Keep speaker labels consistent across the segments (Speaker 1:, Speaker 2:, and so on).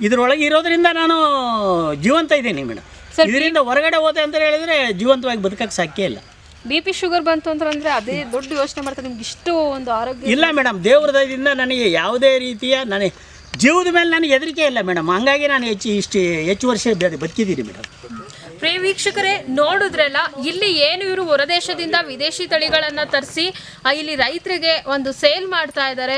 Speaker 1: ಇದರೊಳಗೆ ಇರೋದ್ರಿಂದ ನಾನು ಜೀವಂತ ಇದ್ದೀನಿ ಮೇಡಮ್. ಇದರಿಂದ ಹೊರಗಡೆ ಹೋದೆ ಅಂತ ಹೇಳಿದ್ರೆ ಜೀವಂತವಾಗಿ ಬದುಕಕ್ಕೆ ಸಾಧ್ಯ ಇಲ್ಲ.
Speaker 2: BP ಶುಗರ್ ಬಂತು ಅಂತಂದ್ರೆ ಅದೇ ದೊಡ್ಡ ಯೋಚನೆ ಮಾಡ್ತಾರೆ. ನಿಮ್ಗೆ ಇಷ್ಟು ಒಂದು ಆರೋಗ್ಯ
Speaker 1: ಇಲ್ಲ ಮೇಡಮ್, ದೇವ್ರ ದಯದಿಂದ ನನಗೆ ಯಾವುದೇ ರೀತಿಯ ನನಗೆ ಜೀವದ ಮೇಲೆ ನನಗೆ ಹೆದರಿಕೆ ಇಲ್ಲ ಮೇಡಮ್. ಹಂಗಾಗಿ ನಾನು ಹೆಚ್ಚು ವರ್ಷ ಬದುಕಿದ್ದೀನಿ ಮೇಡಮ್.
Speaker 2: ಪ್ರಿಯ ವೀಕ್ಷಕರೇ, ನೋಡಿದ್ರಲ್ಲ, ಇಲ್ಲಿ ಏನು ಇವರು ಹೊರದೇಶದಿಂದ ವಿದೇಶಿ ತಳಿಗಳನ್ನು ತರಿಸಿ ಇಲ್ಲಿ ರೈತರಿಗೆ ಒಂದು ಸೇಲ್ ಮಾಡ್ತಾ ಇದ್ದಾರೆ.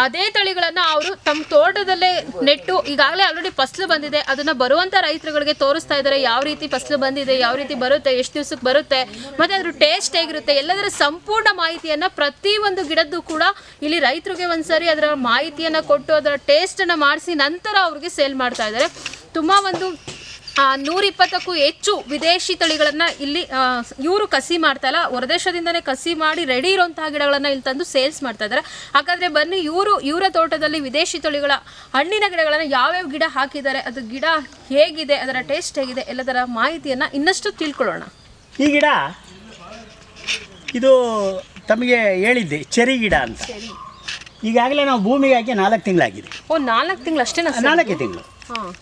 Speaker 2: ಅದೇ ತಳಿಗಳನ್ನು ಅವರು ತಮ್ಮ ತೋಟದಲ್ಲೇ ನೆಟ್ಟು ಈಗಾಗಲೇ ಆಲ್ರೆಡಿ ಫಸಲು ಬಂದಿದೆ, ಅದನ್ನು ಬರುವಂಥ ರೈತರುಗಳಿಗೆ ತೋರಿಸ್ತಾ ಇದ್ದಾರೆ. ಯಾವ ರೀತಿ ಫಸಲು ಬಂದಿದೆ, ಯಾವ ರೀತಿ ಬರುತ್ತೆ, ಎಷ್ಟು ದಿವಸಕ್ಕೆ ಬರುತ್ತೆ, ಮತ್ತು ಅದ್ರ ಟೇಸ್ಟ್ ಹೇಗಿರುತ್ತೆ, ಎಲ್ಲದರ ಸಂಪೂರ್ಣ ಮಾಹಿತಿಯನ್ನು ಪ್ರತಿಯೊಂದು ಗಿಡದ್ದು ಕೂಡ ಇಲ್ಲಿ ರೈತರಿಗೆ ಒಂದ್ಸರಿ ಅದರ ಮಾಹಿತಿಯನ್ನು ಕೊಟ್ಟು ಅದರ ಟೇಸ್ಟನ್ನು ಮಾಡಿಸಿ ನಂತರ ಅವ್ರಿಗೆ ಸೇಲ್ ಮಾಡ್ತಾ ಇದ್ದಾರೆ. ತುಂಬ ಒಂದು 120ಕ್ಕೂ ಹೆಚ್ಚು ವಿದೇಶಿ ತಳಿಗಳನ್ನು ಇಲ್ಲಿ ಇವರು ಕಸಿ ಮಾಡ್ತಾ ಇಲ್ಲ, ಹೊರದೇಶದಿಂದನೇ ಕಸಿ ಮಾಡಿ ರೆಡಿ ಇರುವಂತಹ ಗಿಡಗಳನ್ನು ಇಲ್ಲಿ ತಂದು ಸೇಲ್ಸ್ ಮಾಡ್ತಾ ಇದ್ದಾರೆ. ಹಾಗಾದರೆ ಬನ್ನಿ, ಇವರ ತೋಟದಲ್ಲಿ ವಿದೇಶಿ ತಳಿಗಳ ಹಣ್ಣಿನ ಗಿಡಗಳನ್ನು ಯಾವ್ಯಾವ ಗಿಡ ಹಾಕಿದ್ದಾರೆ, ಅದು ಗಿಡ ಹೇಗಿದೆ, ಅದರ ಟೇಸ್ಟ್ ಹೇಗಿದೆ, ಎಲ್ಲದರ ಮಾಹಿತಿಯನ್ನು ಇನ್ನಷ್ಟು ತಿಳ್ಕೊಳ್ಳೋಣ.
Speaker 1: ಈ ಗಿಡ ಇದು ತಮಗೆ ಹೇಳಿದ್ದೆ ಚೆರಿ ಗಿಡ ಅಂತ. ಈಗಾಗಲೇ ನಾವು ಭೂಮಿಗೆ ಹಾಕಿ 4 ತಿಂಗಳಾಗಿದೆ.
Speaker 2: 4 ತಿಂಗಳು ಅಷ್ಟೇನಾ?
Speaker 1: 4 ತಿಂಗಳು.
Speaker 2: ಹಾಂ.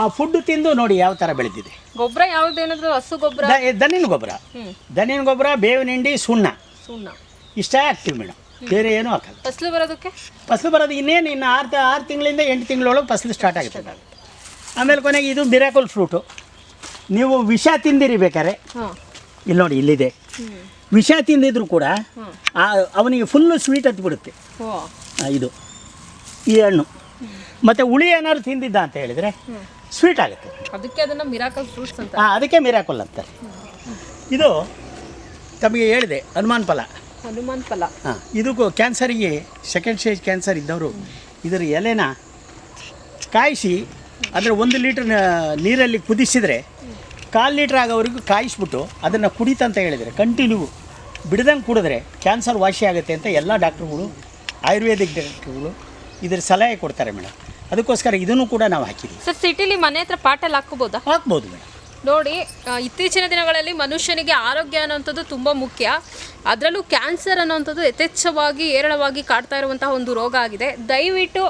Speaker 1: ಆ ಫುಡ್ ತಿಂದು ನೋಡಿ ಯಾವ ಥರ ಬೆಳೆದಿದೆ.
Speaker 2: ಗೊಬ್ಬರ ಯಾವುದೇನಾದರೂ ಹಸು ಗೊಬ್ಬರ,
Speaker 1: ದನಿನ ಗೊಬ್ಬರ, ಬೇವಿನ ಹಿಂಡಿ, ಸುಣ್ಣ ಇಷ್ಟೇ ಹಾಕ್ತೀವಿ ಮೇಡಮ್. ಬೇರೆ ಏನೂ ಹಾಕಲ್ಲ.
Speaker 2: ಫಸಲು ಬರೋದು
Speaker 1: ಇನ್ನೇನು ಇನ್ನು 6 ತಿಂಗಳಿಂದ 8 ತಿಂಗಳೊಳಗೆ ಫಸಲು ಸ್ಟಾರ್ಟ್ ಆಗುತ್ತೆ. ಆಮೇಲೆ ಕೊನೆಗೆ ಇದು ಮಿರಾಕಲ್ ಫ್ರೂಟು. ನೀವು ವಿಷ ತಿಂದಿರಿ ಬೇಕಾರೆ, ಇಲ್ಲಿ ನೋಡಿ ಇಲ್ಲಿದೆ. ವಿಷ ತಿಂದಿದ್ರು ಕೂಡ ಅವನಿಗೆ ಫುಲ್ಲು ಸ್ವೀಟ್ ಹತ್ಬಿಡುತ್ತೆ ಇದು ಈ ಹಣ್ಣು. ಮತ್ತು ಹುಳಿ ಏನಾದ್ರು ತಿಂದಿದ್ದ ಅಂತ ಹೇಳಿದರೆ ಸ್ವೀಟ್ ಆಗುತ್ತೆ.
Speaker 2: ಅದಕ್ಕೆ ಅದನ್ನು ಮಿರಾಕಲ್ ಫ್ರೂಟ್ಸ್ ಅಂತ.
Speaker 1: ಅದಕ್ಕೆ ಮಿರಾಕಲ್ ಅಂತಾರೆ. ಇದು ತಮಗೆ ಹೇಳಿದೆ ಹನುಮಾನ್ ಫಲ. ಇದು ಕ್ಯಾನ್ಸರಿಗೆ, ಸೆಕೆಂಡ್ ಸ್ಟೇಜ್ ಕ್ಯಾನ್ಸರ್ ಇದ್ದವರು ಇದರ ಎಲೆನ ಕಾಯಿಸಿ ಅದರ 1 ಲೀಟ್ರ್ ನೀರಲ್ಲಿ ಕುದಿಸಿದರೆ 1/4 ಲೀಟ್ರ್ ಆಗೋವರೆಗೂ ಕಾಯಿಸ್ಬಿಟ್ಟು ಅದನ್ನು ಕುಡಿತಂತ ಹೇಳಿದರೆ ಕಂಟಿನ್ಯೂ ಬಿಡ್ದಂಗೆ ಕುಡಿದ್ರೆ ಕ್ಯಾನ್ಸರ್ ವಾಸಿ ಆಗುತ್ತೆ ಅಂತ ಎಲ್ಲ ಡಾಕ್ಟ್ರುಗಳು, ಆಯುರ್ವೇದಿಕ್ ಡಾಕ್ಟ್ರುಗಳು ಇದ್ರ ಸಲಹೆ ಕೊಡ್ತಾರೆ ಮೇಡಮ್. ಅದಕ್ಕೋಸ್ಕರ ಇದನ್ನು ಕೂಡ ನಾವು ಹಾಕಿದ್ದೀವಿ.
Speaker 2: ಸರ್, ಸಿಟಿಲಿ ಮನೆ ಹತ್ರ ಪಾಟಲ್ಲಿ
Speaker 1: ಹಾಕ್ಬೋದು ಮೇಡಮ್.
Speaker 2: ನೋಡಿ, ಇತ್ತೀಚಿನ ದಿನಗಳಲ್ಲಿ ಮನುಷ್ಯನಿಗೆ ಆರೋಗ್ಯ ಅನ್ನೋಂಥದ್ದು ತುಂಬ ಮುಖ್ಯ. ಅದರಲ್ಲೂ ಕ್ಯಾನ್ಸರ್ ಅನ್ನೋಂಥದ್ದು ಯಥೇಚ್ಛವಾಗಿ ಹೇರಳವಾಗಿ ಕಾಡ್ತಾ ಇರುವಂತಹ ಒಂದು ರೋಗ ಆಗಿದೆ. ದಯವಿಟ್ಟು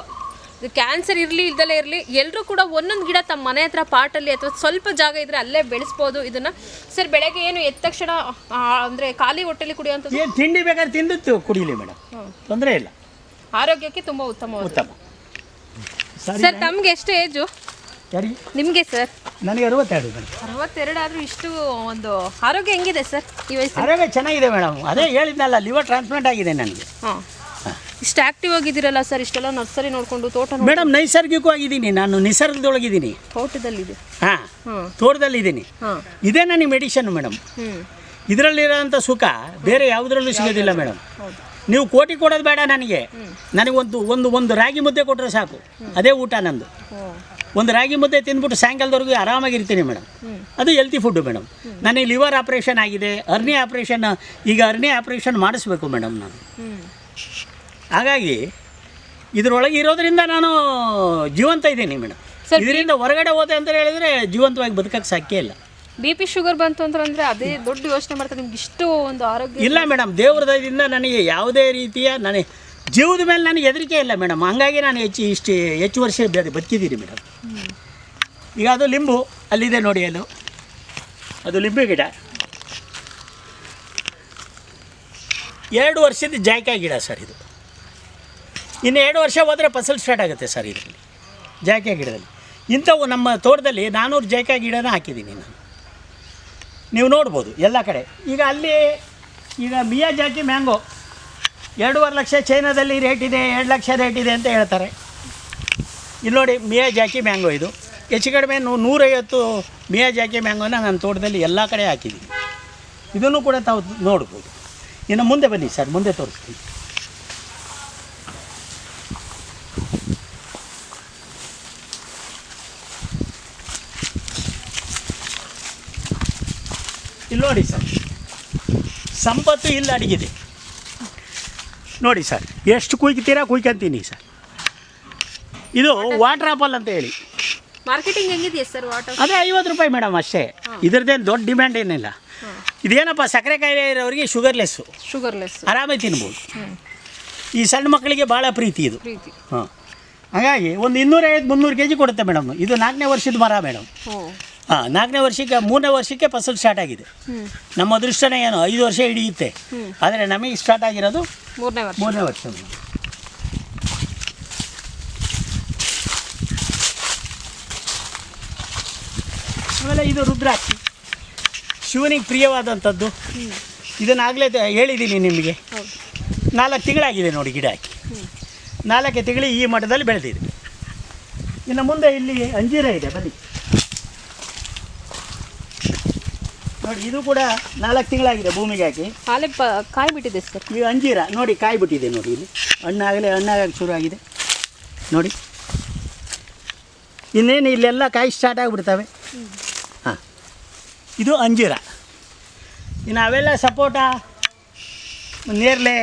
Speaker 2: ಕ್ಯಾನ್ಸರ್ ಇರಲಿ ಇಲ್ದಲೇ ಇರಲಿ, ಎಲ್ಲರೂ ಕೂಡ ಒಂದೊಂದು ಗಿಡ ತಮ್ಮ ಮನೆ ಹತ್ರ ಪಾಟಲ್ಲಿ ಅಥವಾ ಸ್ವಲ್ಪ ಜಾಗ ಇದ್ದರೆ ಅಲ್ಲೇ ಬೆಳೆಸ್ಬೋದು ಇದನ್ನು. ಸರ್, ಬೆಳಗ್ಗೆ ಏನು ಎದ್ದ ತಕ್ಷಣ ಅಂದರೆ ಖಾಲಿ ಹೊಟ್ಟೆಲಿ ಕುಡಿಯೋಂಥದ್ದು,
Speaker 1: ಏನು ತಿಂಡಿ ಬೇಕಾದ್ರೆ ತಿಂದು ಕುಡಿಲಿ ಮೇಡಮ್, ತೊಂದರೆ ಇಲ್ಲ.
Speaker 2: ಆರೋಗ್ಯಕ್ಕೆ ತುಂಬ ಉತ್ತಮ. ಸರ್, ತಮಗೆ ಎಷ್ಟು ಏಜು? ನಿಮಗೆ ಸರ್?
Speaker 1: ನನಗೆ 62 ಮೇಡಮ್.
Speaker 2: 62 ಆದರೂ ಇಷ್ಟು ಒಂದು ಆರೋಗ್ಯ ಹೆಂಗಿದೆ ಸರ್ ಈ ವಯಸ್ಸು?
Speaker 1: ಆರೋಗ್ಯ ಚೆನ್ನಾಗಿದೆ ಮೇಡಮ್. ಅದೇ ಹೇಳಿದ್ನಲ್ಲ, ಲಿವರ್ ಟ್ರಾನ್ಸ್ಪ್ಲಾಂಟ್ ಆಗಿದೆ ನನಗೆ.
Speaker 2: ಇಷ್ಟು ಆಕ್ಟಿವ್ ಆಗಿದ್ದೀರಲ್ಲ ಸರ್, ಇಷ್ಟೆಲ್ಲ ನರ್ಸರಿ ನೋಡಿಕೊಂಡು ತೋಟ
Speaker 1: ಮೇಡಮ್. ನೈಸರ್ಗಿಕವಾಗಿದ್ದೀನಿ ನಾನು, ನಿಸರ್ಗದೊಳಗಿದ್ದೀನಿ,
Speaker 2: ತೋಟದಲ್ಲಿದೆ.
Speaker 1: ತೋಟದಲ್ಲಿದ್ದೀನಿ. ಇದೇ ನನಗೆ ಮೆಡಿಷನ್ ಮೇಡಮ್. ಇದರಲ್ಲಿರೋಂಥ ಸುಖ ಬೇರೆ ಯಾವುದರಲ್ಲೂ ಸಿಗೋದಿಲ್ಲ ಮೇಡಮ್. ನೀವು ಕೋಟಿ ಕೊಡೋದು ಬೇಡ ನನಗೆ. ಒಂದು ರಾಗಿ ಮುದ್ದೆ ಕೊಟ್ಟರೆ ಸಾಕು, ಅದೇ ಊಟ ನಂದು. ಒಂದು ರಾಗಿ ಮುದ್ದೆ ತಿಂದ್ಬಿಟ್ಟು ಸಾಯಂಕಾಲದವರೆಗೂ ಆರಾಮಾಗಿರ್ತೀನಿ ಮೇಡಮ್. ಅದು ಹೆಲ್ತಿ ಫುಡ್ಡು ಮೇಡಮ್. ನನಗೆ ಲಿವರ್ ಆಪ್ರೇಷನ್ ಆಗಿದೆ, ಈಗ ಹರ್ನಿ ಆಪ್ರೇಷನ್ ಮಾಡಿಸ್ಬೇಕು ಮೇಡಮ್ ನಾನು. ಹಾಗಾಗಿ ಇದರೊಳಗೆ ಇರೋದ್ರಿಂದ ನಾನು ಜೀವಂತ ಇದ್ದೀನಿ ಮೇಡಮ್. ಇದರಿಂದ ಹೊರಗಡೆ ಹೋದೆ ಅಂತ ಹೇಳಿದರೆ ಜೀವಂತವಾಗಿ ಬದುಕಕ್ಕೆ ಸಾಧ್ಯ ಇಲ್ಲ.
Speaker 2: BP ಶುಗರ್ ಬಂತು ಅಂತಂದರೆ ಅದೇ ದೊಡ್ಡ ಯೋಚನೆ ಮಾಡ್ತಾರೆ. ನಿಮ್ಗೆ ಇಷ್ಟು ಒಂದು ಆರೋಗ್ಯ
Speaker 1: ಇಲ್ಲ ಮೇಡಮ್. ದೇವ್ರ ದಯದಿಂದ ನನಗೆ ಯಾವುದೇ ರೀತಿಯ ನನಗೆ ಜೀವದ ಮೇಲೆ ನನಗೆ ಹೆದರಿಕೆ ಇಲ್ಲ ಮೇಡಮ್. ಹಂಗಾಗಿ ನಾನು ಹೆಚ್ಚು ವರ್ಷ ಬದುಕಿದ್ದೀನಿ ಮೇಡಮ್. ಈಗ ಅದು ಲಿಂಬು ಅಲ್ಲಿದೆ ನೋಡಿ, ಅದು ಲಿಂಬೆ ಗಿಡ. 2 ವರ್ಷದ ಜಾಯ್ಕಾಯಿ ಗಿಡ ಸರ್ ಇದು. ಇನ್ನು 2 ವರ್ಷ ಹೋದರೆ ಫಸಲು ಸ್ಟಾರ್ಟ್ ಆಗುತ್ತೆ ಸರ್ ಇದರಲ್ಲಿ, ಜಾಯ್ಕಾಯಿ ಗಿಡದಲ್ಲಿ. ಇಂಥವು ನಮ್ಮ ತೋಟದಲ್ಲಿ 400 ಜಾಯ್ಕಾಯಿ ಗಿಡನ ಹಾಕಿದ್ದೀನಿ ನಾನು. ನೀವು ನೋಡ್ಬೋದು ಎಲ್ಲ ಕಡೆ. ಈಗ ಮಿಯಾಜಾಕಿ ಮ್ಯಾಂಗೋ 2.5 ಲಕ್ಷ ಚೈನಾದಲ್ಲಿ ರೇಟ್ ಇದೆ, 2 ಲಕ್ಷ ರೇಟ್ ಇದೆ ಅಂತ ಹೇಳ್ತಾರೆ. ಇಲ್ಲಿ ನೋಡಿ, ಮಿಯಾಜಾಕಿ ಮ್ಯಾಂಗೋ ಇದು ಹೆಚ್ಚು ಕಡಿಮೆ 150 ಮಿಯಾಜಾಕಿ ಮ್ಯಾಂಗೋನ ನನ್ನ ತೋಟದಲ್ಲಿ ಎಲ್ಲ ಕಡೆ ಹಾಕಿದ್ದೀನಿ. ಇದನ್ನು ಕೂಡ ತಾವು ನೋಡ್ಬೋದು. ಇನ್ನು ಮುಂದೆ ಬನ್ನಿ ಸರ್, ಮುಂದೆ ತೋರಿಸ್ತೀನಿ. ಇಲ್ಲಿ ನೋಡಿ ಸರ್, ಸಂಪತ್ತು ಇಲ್ಲಿ ಅಡಗಿದೆ ನೋಡಿ ಸರ್. ಎಷ್ಟು ಕುಯ್ತೀರಾ ಕುಯ್ಕೊಂತೀನಿ ಸರ್. ಇದು ವಾಟರ್ ಆಪಲ್ ಅಂತ ಹೇಳಿ.
Speaker 2: ಮಾರ್ಕೆಟಿಂಗ್ ಹೆಂಗಿದೆಯಾ ಸರ್ ವಾಟರ್?
Speaker 1: ಅದೇ 50 ರೂಪಾಯಿ ಮೇಡಮ್ ಅಷ್ಟೇ. ಇದ್ರದ್ದೇನು ದೊಡ್ಡ ಡಿಮ್ಯಾಂಡ್ ಏನಿಲ್ಲ. ಇದೇನಪ್ಪ, ಸಕ್ಕರೆ ಕಾಯಿಲೆ ಇರೋರಿಗೆ ಶುಗರ್ಲೆಸ್ಸು ಆರಾಮಾಗಿ ತಿನ್ಬೋದು. ಈ ಸಣ್ಣ ಮಕ್ಕಳಿಗೆ ಭಾಳ ಪ್ರೀತಿ ಇದು. ಹಾಂ, ಹಾಗಾಗಿ ಒಂದು 250-300 kg ಕೊಡುತ್ತೆ ಮೇಡಮ್. ಇದು 4ನೇ ವರ್ಷದ ಮರ ಮೇಡಮ್. ಹಾಂ, 4ನೇ ವರ್ಷಕ್ಕೆ 3ನೇ ವರ್ಷಕ್ಕೆ ಫಸಲು ಸ್ಟಾರ್ಟ್ ಆಗಿದೆ. ನಮ್ಮ ಅದೃಷ್ಟನೇ ಏನು 5 ವರ್ಷ ಹಿಡಿಯುತ್ತೆ, ಆದರೆ ನಮಗೆ ಸ್ಟಾರ್ಟ್ ಆಗಿರೋದು 3ನೇ ವರ್ಷ. ಆಮೇಲೆ ಇದು ರುದ್ರಾಕ್ಷಿ, ಶಿವನಿಗೆ ಪ್ರಿಯವಾದಂಥದ್ದು. ಇದನ್ನಾಗಲೇ ಹೇಳಿದ್ದೀನಿ ನಿಮಗೆ. 4 ತಿಂಗಳಾಗಿದೆ ನೋಡಿ ಗಿಡ ಹಾಕಿ. 4 ತಿಂಗಳು ಈ ಮಟ್ಟದಲ್ಲಿ ಬೆಳೆದಿದೆ. ಇನ್ನು ಮುಂದೆ ಇಲ್ಲಿ ಅಂಜೀರ ಇದೆ, ಬನ್ನಿ ನೋಡಿ. ಇದು ಕೂಡ 4 ತಿಂಗಳಾಗಿದೆ ಭೂಮಿಗೆ ಹಾಕಿ.
Speaker 2: ಕಾಯಿ ಬಿಟ್ಟಿದೆ ಸರ್.
Speaker 1: ಈ ಅಂಜೀರ ನೋಡಿ ಕಾಯಿ ಬಿಟ್ಟಿದೆ ನೋಡಿ. ಇಲ್ಲಿ ಹಣ್ಣಾಗಕ್ಕೆ ಶುರು ಆಗಿದೆ ನೋಡಿ. ಇನ್ನೇನು ಇಲ್ಲೆಲ್ಲ ಕಾಯಿ ಸ್ಟಾರ್ಟ್ ಆಗಿಬಿಡ್ತವೆ. ಹಾಂ, ಇದು ಅಂಜೀರ. ಇನ್ನು ಅವೆಲ್ಲ ಸಪೋಟ, ನೇರಳೆ,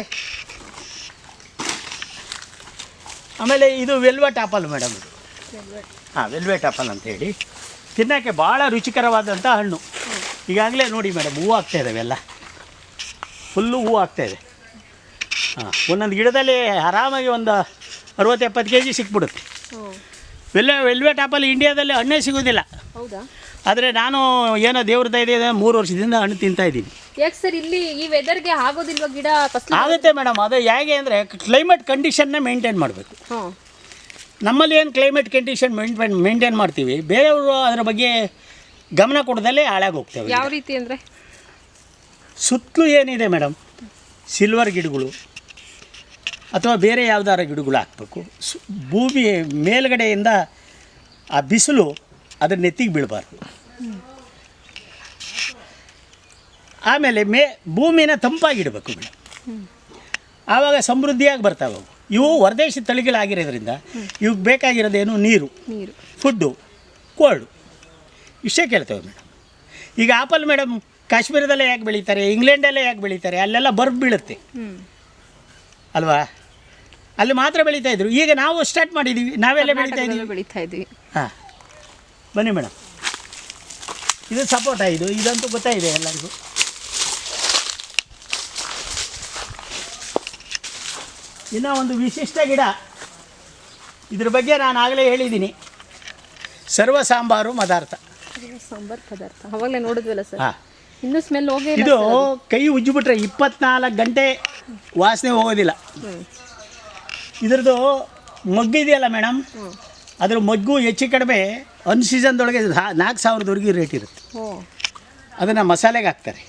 Speaker 1: ಆಮೇಲೆ ಇದು ವೆಲ್ವೆಟ್ ಆಪಲ್ ಮೇಡಮ್. ಇದು ಹಾಂ, ವೆಲ್ವೆಟ್ ಆಪಲ್ ಅಂತೇಳಿ ತಿನ್ನೋಕ್ಕೆ ಭಾಳ ರುಚಿಕರವಾದಂಥ ಹಣ್ಣು. ಈಗಾಗಲೇ ನೋಡಿ ಮೇಡಮ್ ಹೂವು ಆಗ್ತಾಯಿದ್ದಾವೆ, ಎಲ್ಲ ಫುಲ್ಲು ಹೂವು ಆಗ್ತಾಯಿದೆ. ಹಾಂ, ಒಂದೊಂದು ಗಿಡದಲ್ಲಿ ಆರಾಮಾಗಿ ಒಂದು 60-70 kg ಸಿಕ್ಬಿಡುತ್ತೆ. ವೆಲ್ವೆಟ್ ಆಪಲ್ ಇಂಡಿಯಾದಲ್ಲಿ ಹಣ್ಣೇ ಸಿಗೋದಿಲ್ಲ.
Speaker 2: ಹೌದಾ?
Speaker 1: ಆದರೆ ನಾನು ಏನೋ ದೇವ್ರ ದಯೆ 3 ವರ್ಷದಿಂದ ಹಣ್ಣು ತಿಂತಾಯಿದ್ದೀನಿ.
Speaker 2: ಯಾಕೆ ಸರ್ ಇಲ್ಲಿ ಈ ವೆದರ್ಗೆ ಆಗೋದಿಲ್ವ ಗಿಡ?
Speaker 1: ಆಗುತ್ತೆ ಮೇಡಮ್. ಅದು ಹೇಗೆ ಅಂದರೆ ಕ್ಲೈಮೇಟ್ ಕಂಡೀಷನ್ನೇ ಮೇಂಟೈನ್ ಮಾಡಬೇಕು. ನಮ್ಮಲ್ಲಿ ಏನು ಕ್ಲೈಮೇಟ್ ಕಂಡೀಷನ್ ಮೇಂಟೈನ್ ಮಾಡ್ತೀವಿ, ಬೇರೆಯವರು ಅದರ ಬಗ್ಗೆ ಗಮನ ಕೊಡದಲ್ಲೇ ಹಾಳಾಗಿ ಹೋಗ್ತೇವೆ.
Speaker 2: ಯಾವ ರೀತಿ ಅಂದರೆ
Speaker 1: ಸುತ್ತಲೂ ಏನಿದೆ ಮೇಡಮ್, ಸಿಲ್ವರ್ ಗಿಡಗಳು ಅಥವಾ ಬೇರೆ ಯಾವುದಾರ ಗಿಡಗಳು ಹಾಕಬೇಕು. ಭೂಮಿ ಮೇಲ್ಗಡೆಯಿಂದ ಆ ಬಿಸಿಲು ಅದ್ರ ನೆತ್ತಿಗೆ ಬೀಳಬಾರ್ದು. ಆಮೇಲೆ ಭೂಮಿನ ತಂಪಾಗಿಡಬೇಕು ಮೇಡಮ್. ಆವಾಗ ಸಮೃದ್ಧಿಯಾಗಿ ಬರ್ತಾವೆ ಅವು. ಇವು ಹೊರದೇಶಿ ತಳಿಗಳಾಗಿರೋದ್ರಿಂದ ಇವಾಗ ಬೇಕಾಗಿರೋದೇನು ನೀರು, ಫುಡ್ಡು, ಕೋಲ್ಡು, ಇಷ್ಟೇ ಕೇಳ್ತೇವೆ ಮೇಡಮ್. ಈಗ ಆಪಲ್ ಮೇಡಮ್ ಕಾಶ್ಮೀರದಲ್ಲೇ ಯಾಕೆ ಬೆಳೀತಾರೆ, ಇಂಗ್ಲೆಂಡಲ್ಲೇ ಯಾಕೆ ಬೆಳೀತಾರೆ? ಅಲ್ಲೆಲ್ಲ ಬರ್ಫ್ ಬೀಳುತ್ತೆ ಅಲ್ವಾ, ಅಲ್ಲಿ ಮಾತ್ರ ಬೆಳೀತಾಯಿದ್ರು. ಈಗ ನಾವು ಸ್ಟಾರ್ಟ್ ಮಾಡಿದ್ದೀವಿ, ನಾವೆಲ್ಲ ಬೆಳೀತಾ ಇದ್ದೀವಿ. ಹಾಂ, ಬನ್ನಿ ಮೇಡಮ್. ಇದು ಸಪೋಟ. ಇದಂತೂ ಗೊತ್ತಾಯಿದೆ ಎಲ್ಲರಿಗೂ. ಇನ್ನು ಒಂದು ವಿಶಿಷ್ಟ ಗಿಡ, ಇದ್ರ ಬಗ್ಗೆ ನಾನು ಆಗಲೇ ಹೇಳಿದ್ದೀನಿ, ಸರ್ವ ಸಾಂಬಾರು ಪದಾರ್ಥ.
Speaker 2: ಅವಾಗಲೇ ನೋಡಿದ್ವಲ್ಲ ಸರ್.
Speaker 1: ಹಾಂ,
Speaker 2: ಇನ್ನೂ ಸ್ಮೆಲ್ ಹೋಗಿ.
Speaker 1: ಇದು ಕೈ ಉಜ್ಜಿಬಿಟ್ರೆ 24 ಗಂಟೆ ವಾಸನೆ ಹೋಗೋದಿಲ್ಲ. ಇದ್ರದ್ದು ಮಗ್ಗು ಇದೆಯಲ್ಲ ಮೇಡಮ್, ಅದ್ರ ಮಗ್ಗು ಹೆಚ್ಚು ಕಡಿಮೆ ಒಂದು ಸೀಸನ್ದೊಳಗೆ 4,000ವರೆಗೂ ರೇಟ್ ಇರುತ್ತೆ. ಅದನ್ನು ಮಸಾಲೆಗೆ ಹಾಕ್ತಾರೆ,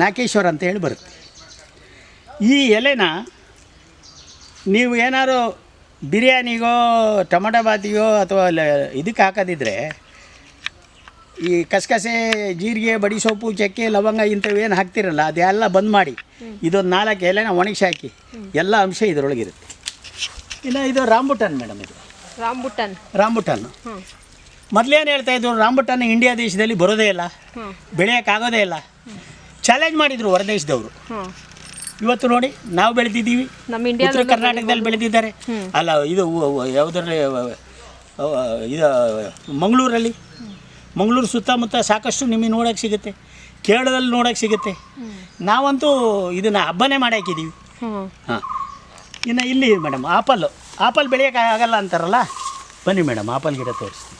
Speaker 1: ನಾಗೇಶ್ವರ ಅಂತ ಹೇಳಿ ಬರುತ್ತೆ. ಈ ಎಲೆನ ನೀವು ಏನಾದ್ರು ಬಿರಿಯಾನಿಗೋ ಟೊಮಟೊ ಬಾತಿಗೋ ಅಥವಾ ಇದಕ್ಕೆ ಹಾಕೋದಿದ್ರೆ, ಈ ಕಸಕಸೆ, ಜೀರಿಗೆ, ಬಡಿ ಸೊಪ್ಪು, ಚಕ್ಕೆ, ಲವಂಗ ಇಂಥವೇನು ಹಾಕ್ತಿರಲ್ಲ ಅದೆಲ್ಲ ಬಂದ್ ಮಾಡಿ ಇದೊಂದು 4 ಎಲೆನ ಒಣಗಿಸಿ ಹಾಕಿ, ಎಲ್ಲ ಅಂಶ ಇದರೊಳಗಿರುತ್ತೆ. ಇನ್ನು ಇದು ರಾಂಬುಟಾನ್ ಮೇಡಮ್. ಇದು ರಾಂಬುಟಾನ್ ಮೊದಲೇನು ಹೇಳ್ತಾ ಇದ್ರು, ರಾಂಬುಟಾನ್ ಇಂಡಿಯಾ ದೇಶದಲ್ಲಿ ಬರೋದೇ ಇಲ್ಲ, ಬೆಳೆಯೋಕ್ಕಾಗೋದೇ ಇಲ್ಲ. ಚಾಲೆಂಜ್ ಮಾಡಿದರು ಹೊರದೇಶದವರು. ಇವತ್ತು ನೋಡಿ ನಾವು ಬೆಳೆದಿದ್ದೀವಿ, ಉತ್ತರ ಕರ್ನಾಟಕದಲ್ಲಿ ಬೆಳೆದಿದ್ದಾರೆ. ಅಲ್ಲ, ಇದು ಯಾವುದರಲ್ಲಿ, ಇದು ಮಂಗಳೂರು ಸುತ್ತಮುತ್ತ ಸಾಕಷ್ಟು ನಿಮಗೆ ನೋಡೋಕ್ಕೆ ಸಿಗುತ್ತೆ, ಕೇರಳದಲ್ಲಿ ನೋಡೋಕ್ಕೆ ಸಿಗುತ್ತೆ. ನಾವಂತೂ ಇದನ್ನು ಹಬ್ಬನೇ ಮಾಡಾಕಿದ್ದೀವಿ. ಹಾಂ, ಇನ್ನು ಇಲ್ಲಿ ಮೇಡಮ್ ಆಪಲ್ ಬೆಳೆಯೋಕ್ಕಾಗಲ್ಲ ಅಂತಾರಲ್ಲ, ಬನ್ನಿ ಮೇಡಮ್ ಆಪಲ್ ಗಿಡ ತೋರಿಸ್ತೀನಿ.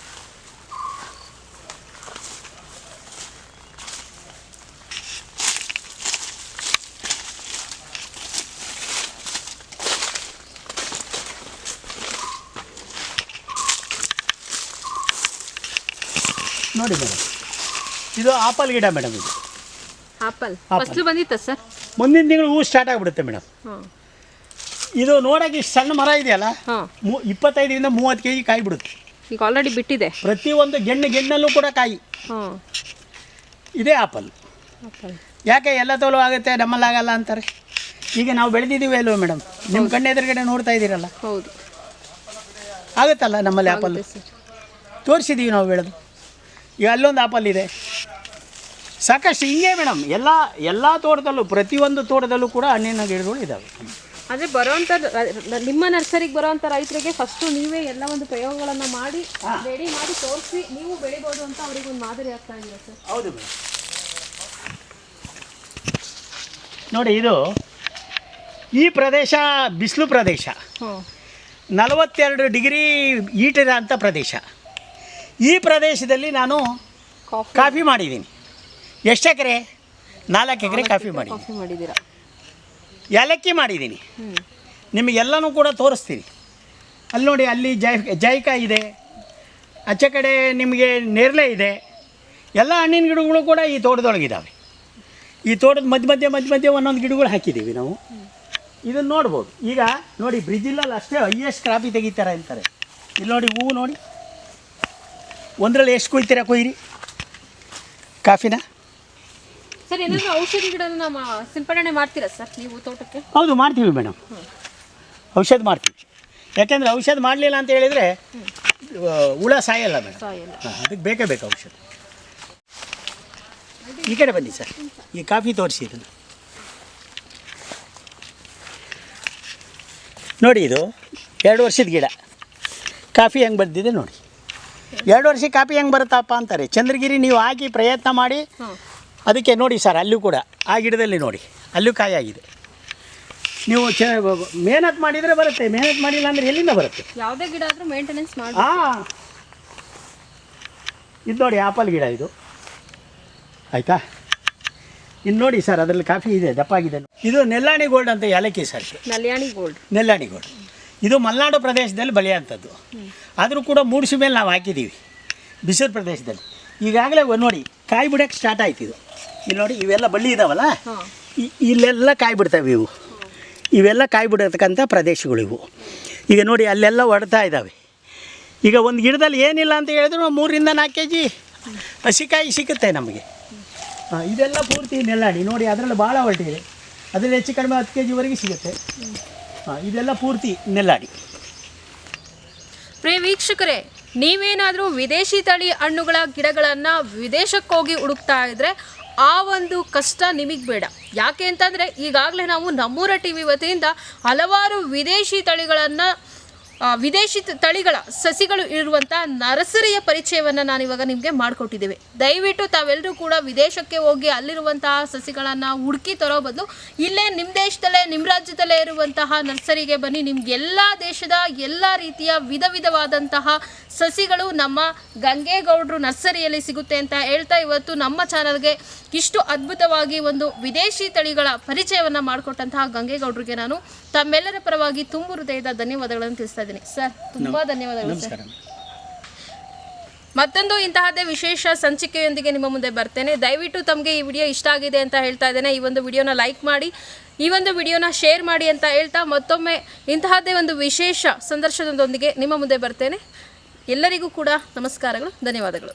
Speaker 1: ನೋಡಿ ಮೇಡಮ್, ಇದು ಆಪಲ್ ಗಿಡ ಮೇಡಮ್. ಇದು
Speaker 2: ಫಸಲು ಬಂದಿತ್ತಾ ಸರ್?
Speaker 1: ಮುಂದಿನ ತಿಂಗಳು ಹೂ ಸ್ಟಾರ್ಟ್ ಆಗಿಬಿಡುತ್ತೆ ಮೇಡಮ್. ಇದು ನೋಡೋಕೆ ಇಷ್ಟು ಸಣ್ಣ ಮರ ಇದೆಯಲ್ಲ, 25-30 kg ಕಾಯಿ ಬಿಡುತ್ತೆ.
Speaker 2: ಈಗ ಆಲ್ರೆಡಿ ಬಿಟ್ಟಿದೆ.
Speaker 1: ಪ್ರತಿಯೊಂದು ಗೆಣ್ಣಲ್ಲೂ ಕೂಡ ಕಾಯಿ. ಇದೇ ಆಪಲ್. ಯಾಕೆ ಎಲ್ಲ ತೋಲು ಆಗುತ್ತೆ, ನಮ್ಮಲ್ಲಾಗಲ್ಲ ಅಂತಾರೆ. ಈಗ ನಾವು ಬೆಳೆದಿದ್ದೀವಿ ಅಲ್ವ ಮೇಡಮ್, ನಿಮ್ಮ ಕಣ್ಣು ಎದುರುಗಡೆ ನೋಡ್ತಾ ಇದ್ದೀರಲ್ಲ.
Speaker 2: ಹೌದು,
Speaker 1: ಆಗುತ್ತಲ್ಲ ನಮ್ಮಲ್ಲಿ ಆಪಲ್. ತೋರಿಸಿದ್ದೀವಿ ನಾವು ಬೆಳೆದು. ಈಗ ಅಲ್ಲೊಂದು ಆಪಲ್ ಇದೆ, ಸಾಕಷ್ಟು ಹಿಂಗೆ ಮೇಡಮ್. ಎಲ್ಲ ತೋಟದಲ್ಲೂ, ಪ್ರತಿಯೊಂದು ತೋಟದಲ್ಲೂ ಕೂಡ ಹಣ್ಣಿನ ಗಿಡಗಳು ಇದ್ದಾವೆ.
Speaker 2: ಅಂದರೆ ಬರೋವಂಥ ನಿಮ್ಮ ನರ್ಸರಿಗೆ ಬರೋವಂಥ ರೈತರಿಗೆ ಫಸ್ಟು ನೀವೇ ಎಲ್ಲ ಒಂದು ಪ್ರಯೋಗಗಳನ್ನು ಮಾಡಿ ರೆಡಿ ಮಾಡಿ ತೋರಿಸಿ ನೀವು ಬೆಳಿಬೋದು ಅಂತ ಅವ್ರಿಗೆ ಒಂದು ಮಾದರಿ ಆಗ್ತಾ ಇದೀರ ಸರ್.
Speaker 1: ಹೌದು ಮೇಡಮ್. ನೋಡಿ, ಇದು ಈ ಪ್ರದೇಶ ಬಿಸಿಲು ಪ್ರದೇಶ. 42 ಡಿಗ್ರಿ ಈಟಿರೋ ಅಂಥ ಪ್ರದೇಶ. ಈ ಪ್ರದೇಶದಲ್ಲಿ ನಾನು ಕಾಫಿ ಮಾಡಿದ್ದೀನಿ. ಎಷ್ಟು ಎಕರೆ? 4 ಎಕರೆ ಕಾಫಿ
Speaker 2: ಮಾಡಿದ್ದೀರಾ.
Speaker 1: ಏಲಕ್ಕಿ ಮಾಡಿದ್ದೀನಿ. ನಿಮಗೆಲ್ಲನೂ ಕೂಡ ತೋರಿಸ್ತೀನಿ. ಅಲ್ಲಿ ನೋಡಿ, ಅಲ್ಲಿ ಜಾಯಿಕಾಯಿ ಇದೆ, ಆಚೆ ಕಡೆ ನಿಮಗೆ ನೇರಳೆ ಇದೆ. ಎಲ್ಲ ಹಣ್ಣಿನ ಗಿಡಗಳು ಕೂಡ ಈ ತೋಟದೊಳಗಿದ್ದಾವೆ. ಈ ತೋಟದ ಮಧ್ಯೆ ಒಂದೊಂದು ಗಿಡಗಳು ಹಾಕಿದ್ದೀವಿ ನಾವು. ಇದನ್ನು ನೋಡ್ಬೋದು. ಈಗ ನೋಡಿ, ಬ್ರಿಜಿಲಲ್ಲಿ ಅಷ್ಟೇ ಹೈಯೆಸ್ಟ್ ಕಾಫಿ ತೆಗಿತಾರೆ ಅಂತಾರೆ. ಇಲ್ಲಿ ನೋಡಿ, ಹೂವು ನೋಡಿ, ಒಂದರಲ್ಲಿ ಎಷ್ಟು ಕೊಯ್ತೀರಾ, ಕೊಯ್ಯಿರಿ ಕಾಫಿನ.
Speaker 2: ಸರ್, ಏನಾದರೂ ಔಷಧಿಗಳನ್ನು ಸಿಂಪಡಣೆ ಮಾಡ್ತೀರಾ ಸರ್ ನೀವು ತೋಟಕ್ಕೆ?
Speaker 1: ಹೌದು, ಮಾಡ್ತೀವಿ ಮೇಡಮ್. ಔಷಧ ಮಾಡ್ತೀವಿ. ಯಾಕೆಂದರೆ ಔಷಧ ಮಾಡಲಿಲ್ಲ ಅಂತ ಹೇಳಿದರೆ ಹುಳ ಸಾಯಲ್ಲ ಮೇಡಮ್. ಅದಕ್ಕೆ ಬೇಕೇ ಬೇಕು ಔಷಧ. ಈ ಕಡೆ ಬನ್ನಿ ಸರ್, ಈ ಕಾಫಿ ತೋರಿಸಿ ಇದನ್ನು ನೋಡಿ. ಇದು 2 ವರ್ಷದ ಗಿಡ. ಕಾಫಿ ಹೆಂಗೆ ಬಂದಿದೆ ನೋಡಿ. 2 ವರ್ಷಕ್ಕೆ ಕಾಫಿ ಹೆಂಗೆ ಬರುತ್ತಪ್ಪ ಅಂತಾರೆ. ಚಂದ್ರಗಿರಿ ನೀವು ಹಾಕಿ ಪ್ರಯತ್ನ ಮಾಡಿ. ಅದಕ್ಕೆ ನೋಡಿ ಸರ್, ಅಲ್ಲೂ ಕೂಡ ಆ ಗಿಡದಲ್ಲಿ ನೋಡಿ, ಅಲ್ಲೂ ಕಾಯಾಗಿದೆ. ನೀವು ಮೇಹನತ್ ಮಾಡಿದರೆ ಬರುತ್ತೆ, ಮೇಹನತ್ ಮಾಡಿಲ್ಲ ಅಂದರೆ ಎಲ್ಲಿಂದ ಬರುತ್ತೆ?
Speaker 2: ಯಾವುದೇ ಗಿಡ ಆದರೂ ಮೇಂಟೆನೆನ್ಸ್ ಮಾಡಿ.
Speaker 1: ಇದು ನೋಡಿ, ಆಪಲ್ ಗಿಡ ಇದು, ಆಯಿತಾ? ಇನ್ನು ನೋಡಿ ಸರ್, ಅದರಲ್ಲಿ ಕಾಫಿ ಇದೆ, ದಪ್ಪಾಗಿದೆ. ಇದು ನೆಲ್ಲಾಣಿ ಗೋಲ್ಡ್ ಅಂತ ಏಲಕ್ಕಿ ಸರ್. ನೆಲ್ಲಾಣಿ ಗೋಲ್ಡ್ ಇದು ಮಲೆನಾಡು ಪ್ರದೇಶದಲ್ಲಿ ಬೆಳೆಯುವಂಥದ್ದು. ಆದರೂ ಕೂಡ ಮೂಡಿಸಿ ಮೇಲೆ ನಾವು ಹಾಕಿದ್ದೀವಿ ಬಿಸಿಲು ಪ್ರದೇಶದಲ್ಲಿ. ಈಗಾಗಲೇ ನೋಡಿ, ಕಾಯಿ ಬಿಡೋಕ್ಕೆ ಸ್ಟಾರ್ಟ್ ಆಯ್ತು. ಇದು ಇಲ್ಲಿ ನೋಡಿ, ಇವೆಲ್ಲ ಬಳ್ಳಿ ಇದ್ದಾವಲ್ಲ, ಇಲ್ಲೆಲ್ಲ ಕಾಯಿ ಬಿಡ್ತವೆ ಇವು. ಇವೆಲ್ಲ ಕಾಯಿ ಬಿಡತಕ್ಕಂಥ ಪ್ರದೇಶಗಳು ಇವು. ಈಗ ನೋಡಿ, ಅಲ್ಲೆಲ್ಲ ಹೊಡ್ತಾ ಇದ್ದಾವೆ. ಈಗ ಒಂದು ಗಿಡದಲ್ಲಿ ಏನಿಲ್ಲ ಅಂತ ಹೇಳಿದ್ರು 3 ರಿಂದ 4 kg ಹಸಿಕಾಯಿ ಸಿಗುತ್ತೆ ನಮಗೆ. ಇದೆಲ್ಲ ಪೂರ್ತಿ ನೆಲ್ಲಾಣಿ ನೋಡಿ, ಅದರಲ್ಲಿ ಭಾಳ ಹೊರಟಿದೆ. ಅದರಲ್ಲಿ ಹೆಚ್ಚು ಕಡಿಮೆ 10 kgವರೆಗೆ ಸಿಗುತ್ತೆ. ಇದೆಲ್ಲ ಪೂರ್ತಿ ನೆಲ್ಲಾಣಿ.
Speaker 2: ಪ್ರಿಯ ವೀಕ್ಷಕರೇ, ನೀವೇನಾದರೂ ವಿದೇಶಿ ತಳಿ ಹಣ್ಣುಗಳ ಗಿಡಗಳನ್ನು ವಿದೇಶಕ್ಕೋಗಿ ಹುಡುಕ್ತಾ ಇದ್ದರೆ ಆ ಒಂದು ಕಷ್ಟ ನಿಮಗೆ ಬೇಡ. ಯಾಕೆ ಅಂತಂದರೆ ಈಗಾಗಲೇ ನಾವು ನಮ್ಮೂರ ಟಿವಿ ವತಿಯಿಂದ ಹಲವಾರು ವಿದೇಶಿ ತಳಿಗಳ ಸಸಿಗಳು ಇರುವಂಥ ನರ್ಸರಿಯ ಪರಿಚಯವನ್ನು ನಾನಿವಾಗ ನಿಮಗೆ ಮಾಡಿಕೊಟ್ಟಿದ್ದೇವೆ. ದಯವಿಟ್ಟು ತಾವೆಲ್ಲರೂ ಕೂಡ ವಿದೇಶಕ್ಕೆ ಹೋಗಿ ಅಲ್ಲಿರುವಂತಹ ಸಸಿಗಳನ್ನು ಹುಡುಕಿ ತರೋ ಬದಲು ಇಲ್ಲೇ ನಿಮ್ಮ ದೇಶದಲ್ಲೇ, ನಿಮ್ಮ ರಾಜ್ಯದಲ್ಲೇ ಇರುವಂತಹ ನರ್ಸರಿಗೆ ಬನ್ನಿ. ನಿಮಗೆಲ್ಲ ದೇಶದ ಎಲ್ಲ ರೀತಿಯ ವಿಧವಾದಂತಹ ಸಸಿಗಳು ನಮ್ಮ ಗಂಗೇಗೌಡರು ನರ್ಸರಿಯಲ್ಲಿ ಸಿಗುತ್ತೆ ಅಂತ ಹೇಳ್ತಾ, ಇವತ್ತು ನಮ್ಮ ಚಾನಲ್ಗೆ ಇಷ್ಟು ಅದ್ಭುತವಾಗಿ ಒಂದು ವಿದೇಶಿ ತಳಿಗಳ ಪರಿಚಯವನ್ನು ಮಾಡಿಕೊಟ್ಟಂತಹ ಗಂಗೇಗೌಡರಿಗೆ ನಾನು ತಮ್ಮೆಲ್ಲರ ಪರವಾಗಿ ತುಂಬು ಹೃದಯದ ಧನ್ಯವಾದಗಳನ್ನು ತಿಳಿಸ್ತಾ ಇದ್ದೀನಿ. ಸರ್, ತುಂಬ ಧನ್ಯವಾದಗಳು ಸರ್. ಮತ್ತೊಂದು ಇಂತಹದ್ದೇ ವಿಶೇಷ ಸಂಚಿಕೆಯೊಂದಿಗೆ ನಿಮ್ಮ ಮುಂದೆ ಬರ್ತೇನೆ. ದಯವಿಟ್ಟು ತಮಗೆ ಈ ವಿಡಿಯೋ ಇಷ್ಟ ಆಗಿದೆ ಅಂತ ಹೇಳ್ತಾ ಇದ್ದೇನೆ. ಈ ಒಂದು ವಿಡಿಯೋನ ಲೈಕ್ ಮಾಡಿ, ಈ ಒಂದು ವಿಡಿಯೋನ ಶೇರ್ ಮಾಡಿ ಅಂತ ಹೇಳ್ತಾ ಮತ್ತೊಮ್ಮೆ ಇಂತಹದ್ದೇ ಒಂದು ವಿಶೇಷ ಸಂದರ್ಶನದೊಂದಿಗೆ ನಿಮ್ಮ ಮುಂದೆ ಬರ್ತೇನೆ. ಎಲ್ಲರಿಗೂ ಕೂಡ ನಮಸ್ಕಾರಗಳು, ಧನ್ಯವಾದಗಳು.